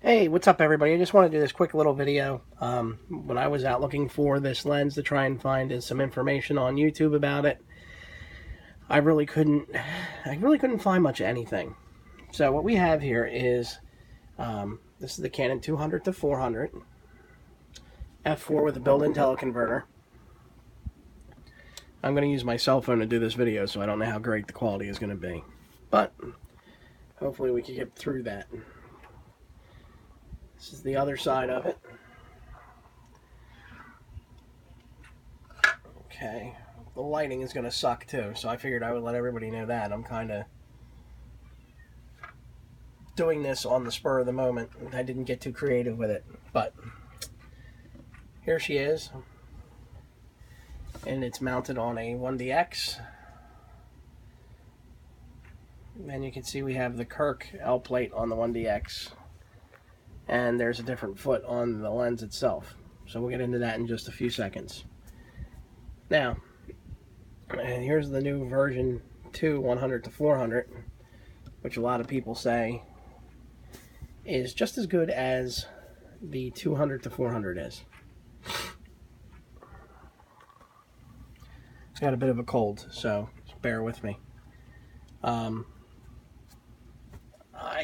Hey, what's up everybody? I just want to do this quick little video. When I was out looking for this lens to try and find some information on YouTube about it, I really couldn't find much of anything. So what we have here is, this is the Canon 200 to 400 f4 with a built-in teleconverter. I'm going to use my cell phone to do this video, so I don't know how great the quality is going to be, but hopefully we can get through that. This is the other side of it. Okay, the lighting is going to suck too, so I figured I would let everybody know that. I'm kind of doing this on the spur of the moment. I didn't get too creative with it, but here she is. And it's mounted on a 1DX. And you can see we have the Kirk L plate on the 1DX. And there's a different foot on the lens itself. So we'll get into that in just a few seconds. Now, and here's the new version 2 100 to 400, which a lot of people say is just as good as the 200 to 400 is. It's got a bit of a cold, so bear with me.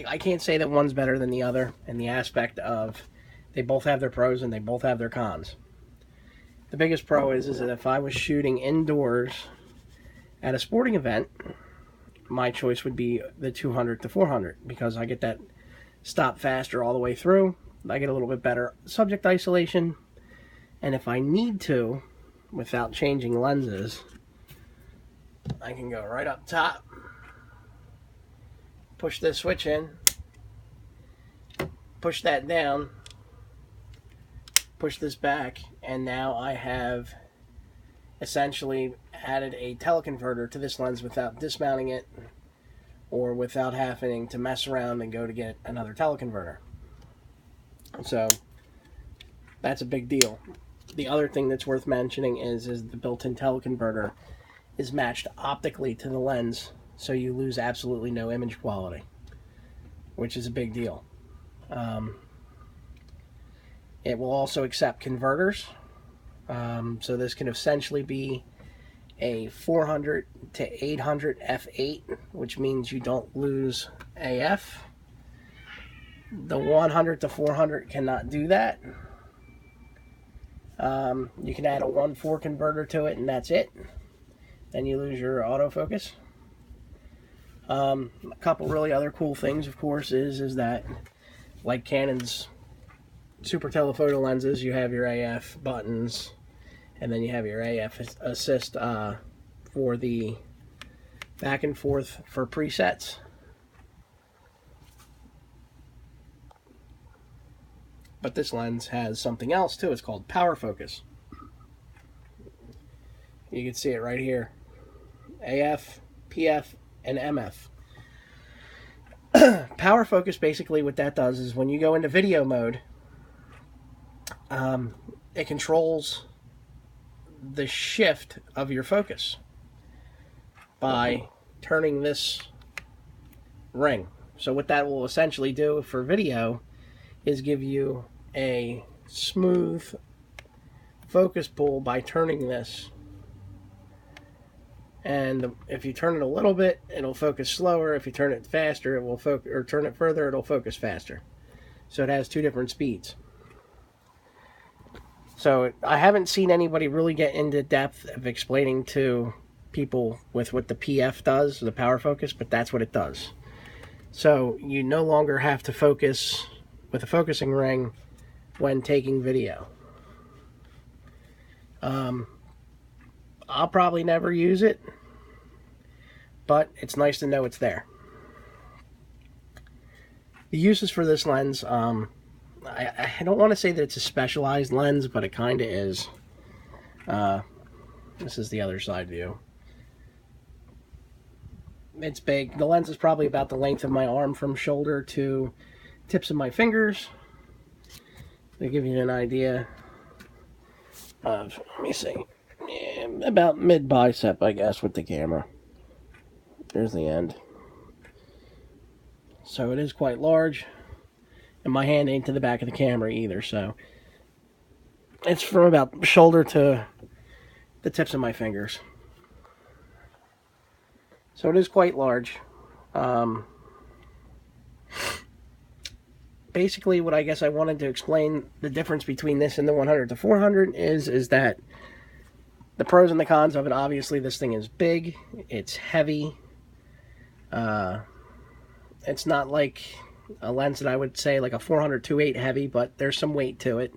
I can't say that one's better than the other in the aspect of they both have their pros and they both have their cons. The biggest pro is that if I was shooting indoors at a sporting event, my choice would be the 200 to 400 because I get that stop faster all the way through. I get a little bit better subject isolation, and if I need to, without changing lenses, I can go right up top, push this switch in, push that down, push this back, and now I have essentially added a teleconverter to this lens without dismounting it or without having to mess around and go to get another teleconverter. So that's a big deal. The other thing that's worth mentioning is the built-in teleconverter is matched optically to the lens, so you lose absolutely no image quality, which is a big deal. It will also accept converters, so this can essentially be a 400 to 800 f8, which means you don't lose AF. The 100 to 400 cannot do that. You can add a 1.4 converter to it and that's it. Then you lose your autofocus. A couple really other cool things, of course, is that like Canon's super telephoto lenses, you have your AF buttons, and then you have your AF assist for the back and forth for presets. But this lens has something else too. It's called power focus. You can see it right here. AF, PF, and MF. Power focus, basically what that does is when you go into video mode, it controls the shift of your focus by turning this ring. So what that will essentially do for video is give you a smooth focus pull by turning this. And if you turn it a little bit, it'll focus slower. If you turn it faster, it will focus, or turn it further, it'll focus faster. So it has two different speeds. So I haven't seen anybody really get into depth of explaining to people with what the PF does, the power focus, but that's what it does. So you no longer have to focus with a focusing ring when taking video. I'll probably never use it, but it's nice to know it's there. The uses for this lens, I don't want to say that it's a specialized lens, but it kind of is. This is the other side view. It's big. The lens is probably about the length of my arm from shoulder to tips of my fingers. To give you an idea of, let me see, yeah, about mid bicep, I guess, with the camera. There's the end. So it is quite large. And my hand ain't to the back of the camera either, so it's from about shoulder to the tips of my fingers. So it is quite large. Basically, what I guess I wanted to explain the difference between this and the 100 to 400 is that the pros and the cons of it. Obviously, this thing is big, it's heavy. It's not like a lens that I would say like a 400 2.8 heavy, but there's some weight to it.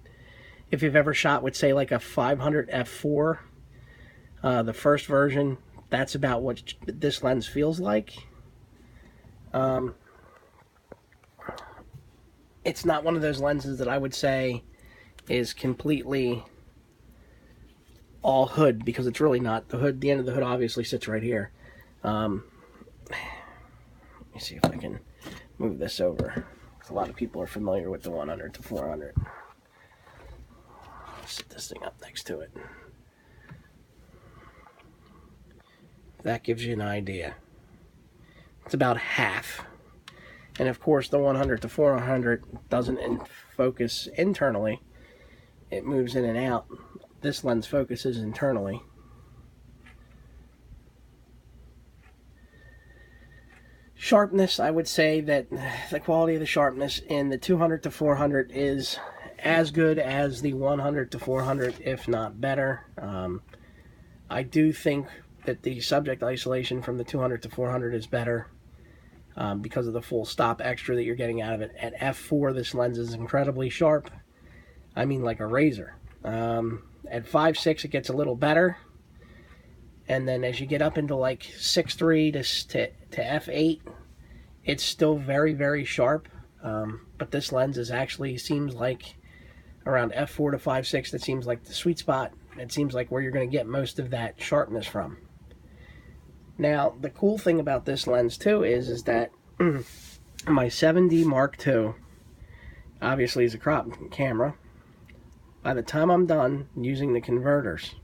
If you've ever shot with, say, like a 500 f4, the first version, that's about what this lens feels like. It's not one of those lenses that I would say is completely all hood, because it's really not. The hood, the end of the hood obviously sits right here. Let me see if I can move this over. A lot of people are familiar with the 100 to 400. I'll set this thing up next to it. That gives you an idea. It's about half. And of course, the 100 to 400 doesn't focus internally. It moves in and out. This lens focuses internally. Sharpness, I would say that the quality of the sharpness in the 200 to 400 is as good as the 100 to 400, if not better. I do think that the subject isolation from the 200 to 400 is better because of the full stop extra that you're getting out of it. At f4, this lens is incredibly sharp. I mean, like a razor. At 5.6, it gets a little better. And then as you get up into like 6.3 to f8, it's still very, very sharp. But this lens is actually seems like around f4 to 5.6, that seems like the sweet spot. It seems like where you're going to get most of that sharpness from. Now, the cool thing about this lens too is that my 7D Mark II obviously is a crop camera. By the time I'm done using the converters,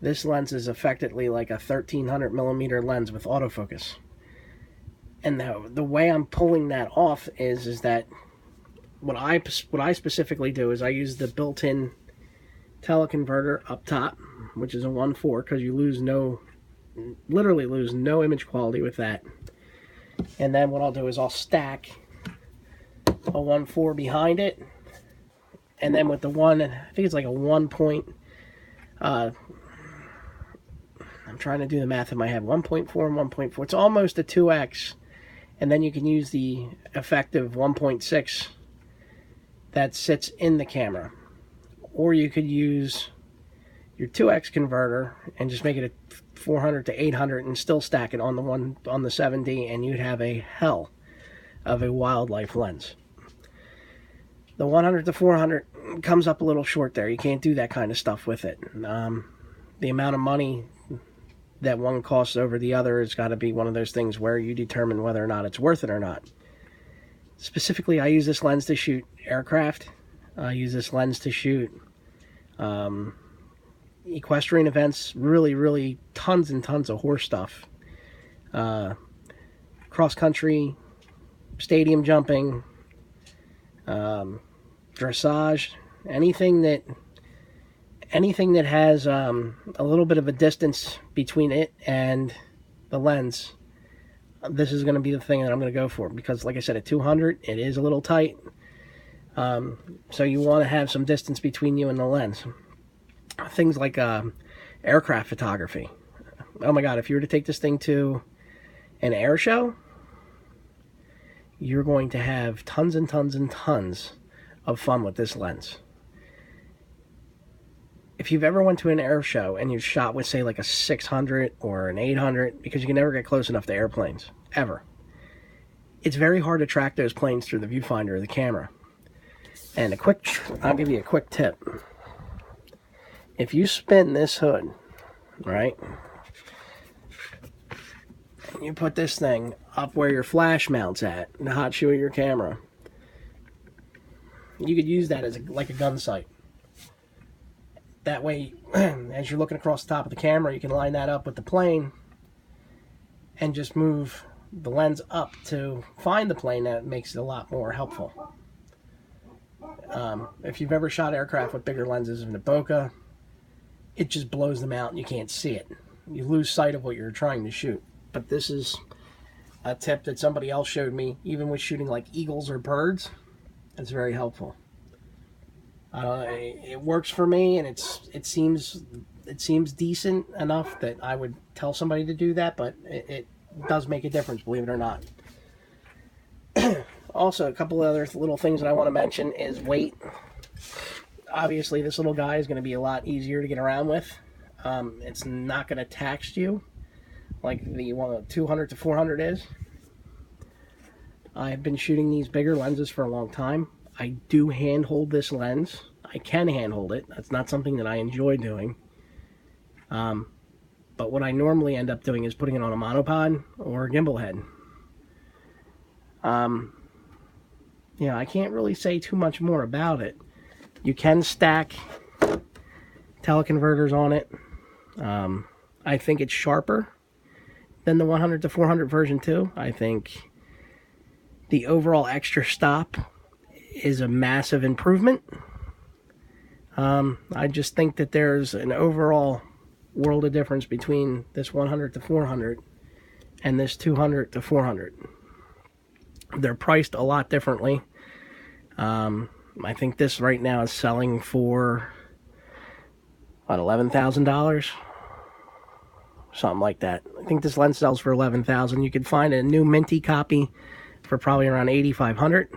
this lens is effectively like a 1300 millimeter lens with autofocus. And the way I'm pulling that off is that what I specifically do is I use the built-in teleconverter up top, which is a 1.4, because you literally lose no image quality with that. And then what I'll do is I'll stack a 1.4 behind it, and then with the one, I think it's like a 1 point, I'm trying to do the math in my head, 1.4 and 1.4, it's almost a 2x, and then you can use the effective 1.6 that sits in the camera. Or you could use your 2x converter and just make it a 400 to 800 and still stack it on the 7D, and you'd have a hell of a wildlife lens. The 100 to 400 comes up a little short there. You can't do that kind of stuff with it. The amount of money that one costs over the other has got to be one of those things where you determine whether or not it's worth it or not. Specifically, I use this lens to shoot aircraft. I use this lens to shoot equestrian events, really tons and tons of horse stuff. Cross country, stadium jumping, dressage, anything that has a little bit of a distance between it and the lens. This is going to be the thing that I'm going to go for, because like I said, at 200 it is a little tight, so you want to have some distance between you and the lens. Things like aircraft photography. Oh my god, if you were to take this thing to an air show, you're going to have tons and tons and tons of fun with this lens. If you've ever went to an air show and you've shot with, say, like a 600 or an 800, because you can never get close enough to airplanes, ever. It's very hard to track those planes through the viewfinder of the camera. And I'll give you a quick tip. If you spin this hood, right, and you put this thing up where your flash mounts at, the hot shoe of your camera, you could use that as like a gun sight. That way, as you're looking across the top of the camera, you can line that up with the plane and just move the lens up to find the plane. That makes it a lot more helpful. If you've ever shot aircraft with bigger lenses in the bokeh, it just blows them out and you can't see it. You lose sight of what you're trying to shoot. But this is a tip that somebody else showed me, even with shooting like eagles or birds. It's very helpful. It works for me, and it seems decent enough that I would tell somebody to do that, but it does make a difference, believe it or not. Also, a couple other little things that I want to mention is weight. Obviously, this little guy is going to be a lot easier to get around with. It's not going to tax you like the 200 to 400 is. I've been shooting these bigger lenses for a long time. I do handhold this lens. I can handhold it. That's not something that I enjoy doing. But what I normally end up doing is putting it on a monopod or a gimbal head. Yeah, I can't really say too much more about it. You can stack teleconverters on it. I think it's sharper than the 100 to 400 version 2. I think the overall extra stop is a massive improvement. I just think that there's an overall world of difference between this 100 to 400 and this 200 to 400. They're priced a lot differently. I think this right now is selling for about $11,000, something like that. I think this lens sells for $11,000. You could find a new minty copy for probably around $8,500.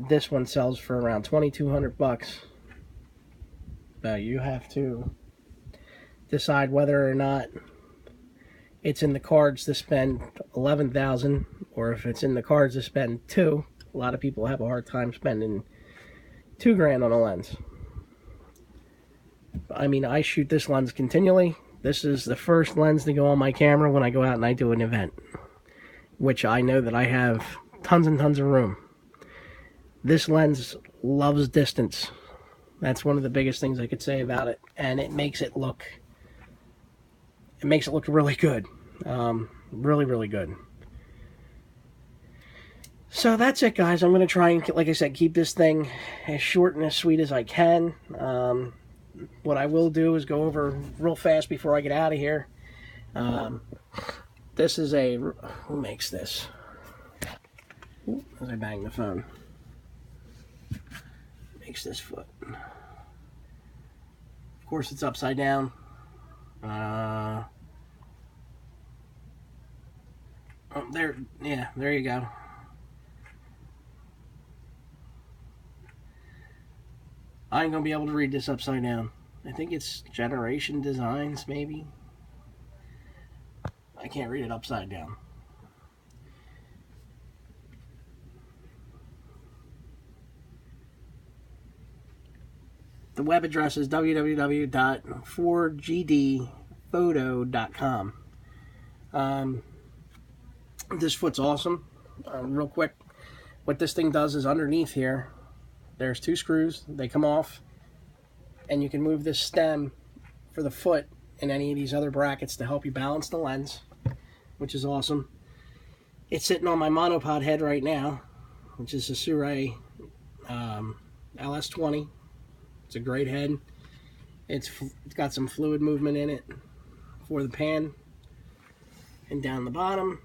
This one sells for around $2,200. But you have to decide whether or not it's in the cards to spend $11,000 or if it's in the cards to spend $2,000. A lot of people have a hard time spending $2,000 on a lens. I mean, I shoot this lens continually. This is the first lens to go on my camera when I go out and I do an event, which I know that I have tons and tons of room. This lens loves distance. That's one of the biggest things I could say about it, and it makes it look really good. Really, really good. So that's it, guys. I'm going to try and, like I said, keep this thing as short and as sweet as I can. What I will do is go over real fast before I get out of here. This is a... Who makes this? Ooh, as I bang the phone. Makes this foot. Of course, it's upside down. Oh, there. Yeah, there you go. I ain't gonna be able to read this upside down. I think it's Generation Designs, maybe. I can't read it upside down. The web address is www.4gdphoto.com. This foot's awesome. Real quick, what this thing does is underneath here, there's 2 screws. They come off, and you can move this stem for the foot in any of these other brackets to help you balance the lens, which is awesome. It's sitting on my monopod head right now, which is a Sirui LS20. It's a great head. It's got some fluid movement in it for the pan. And down the bottom,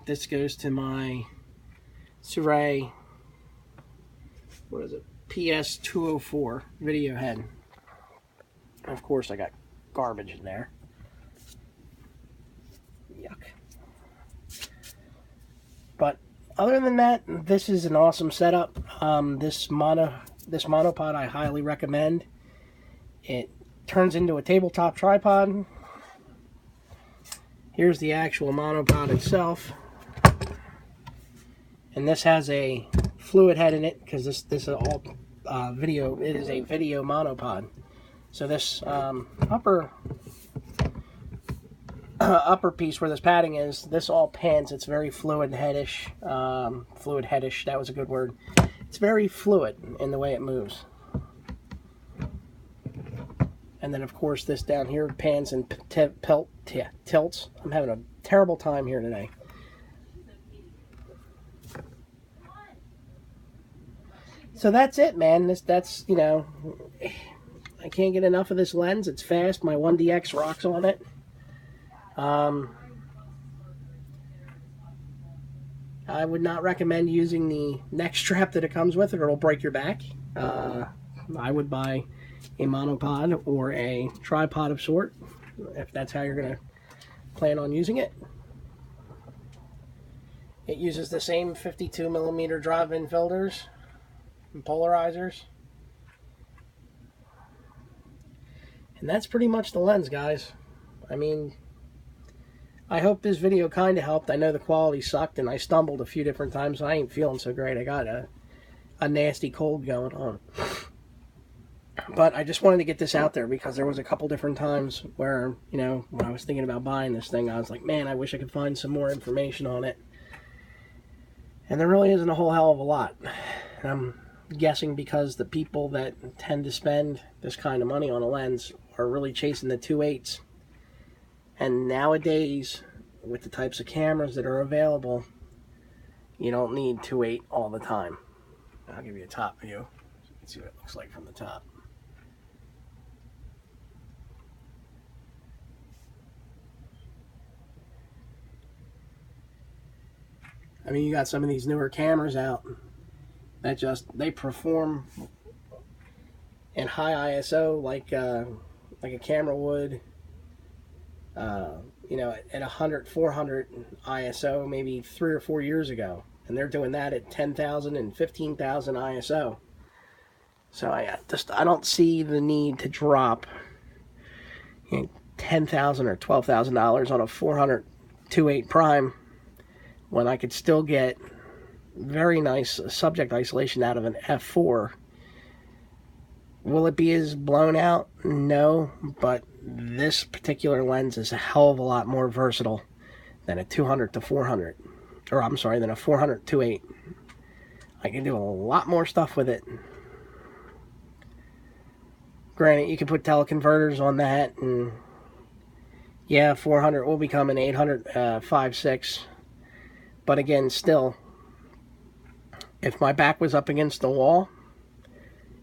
this goes to my Sirui, what is it, PS204 video head. Of course, I got garbage in there. Yuck. But other than that, this is an awesome setup. This monopod I highly recommend. It turns into a tabletop tripod. Here's the actual monopod itself. And this has a fluid head in it because this is all video. It is a video monopod. So this upper piece where this padding is, this all pans. It's very fluid headish. Fluid headish. That was a good word. It's very fluid in the way it moves. And then of course this down here pans and tilts. I'm having a terrible time here today. So that's it, man. That's, you know, I can't get enough of this lens. It's fast. My 1DX rocks on it. I would not recommend using the neck strap that it comes with, or it'll break your back. I would buy a monopod or a tripod of sort, if that's how you're going to plan on using it. It uses the same 52mm drop-in filters and polarizers. And that's pretty much the lens, guys. I mean, I hope this video kind of helped. I know the quality sucked and I stumbled a few different times. So I ain't feeling so great. I got a nasty cold going on. But I just wanted to get this out there because there was a couple different times where, you know, when I was thinking about buying this thing, I was like, man, I wish I could find some more information on it. And there really isn't a whole hell of a lot. I'm guessing because the people that tend to spend this kind of money on a lens are really chasing the 2.8s. And nowadays, with the types of cameras that are available, you don't need 2.8 all the time. I'll give you a top view. So you can see what it looks like from the top. I mean, you got some of these newer cameras out that they perform in high ISO like a camera would, you know, at 100, 400 ISO maybe 3 or 4 years ago. And they're doing that at 10,000 and 15,000 ISO. So I don't see the need to drop, you know, $10,000 or $12,000 on a 400 2.8 prime when I could still get very nice subject isolation out of an f4. Will it be as blown out? No, but this particular lens is a hell of a lot more versatile than a 200 to 400. Or I'm sorry, than a 400 2.8. I can do a lot more stuff with it. Granted, you can put teleconverters on that, and yeah, 400 will become an 800 5.6. But again, still, if my back was up against the wall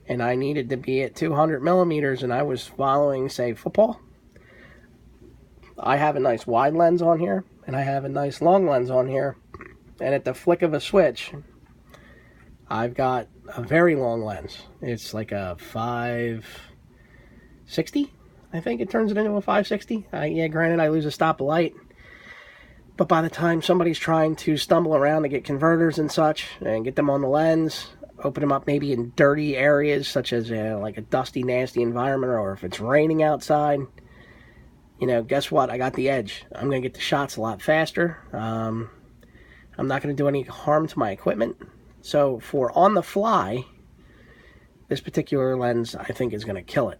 and I needed to be at 200 millimeters and I was following, say, football, I have a nice wide lens on here and I have a nice long lens on here. And at the flick of a switch, I've got a very long lens. It's like a 560. I think it turns it into a 560. Yeah, granted, I lose a stop of light. But by the time somebody's trying to stumble around to get converters and such, and get them on the lens, open them up maybe in dirty areas, such as like a dusty, nasty environment, or if it's raining outside, you know, guess what? I got the edge. I'm going to get the shots a lot faster. I'm not going to do any harm to my equipment. So for on the fly, this particular lens, I think, is going to kill it.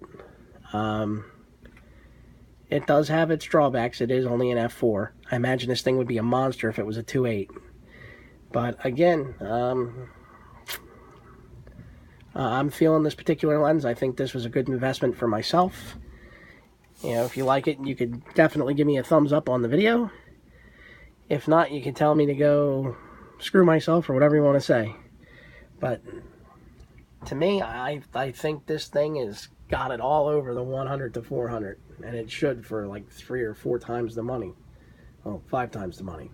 It does have its drawbacks. It is only an f4. I imagine this thing would be a monster if it was a 2.8. But again, I'm feeling this particular lens. I think this was a good investment for myself. You know, if you like it, you could definitely give me a thumbs up on the video. If not, you can tell me to go screw myself or whatever you want to say. But to me, I think this thing has got it all over the 100 to 400. And it should for like 3 or 4 times the money. Well, 5 times the money.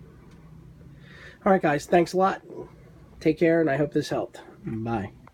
Alright guys, thanks a lot. Take care, and I hope this helped. Bye.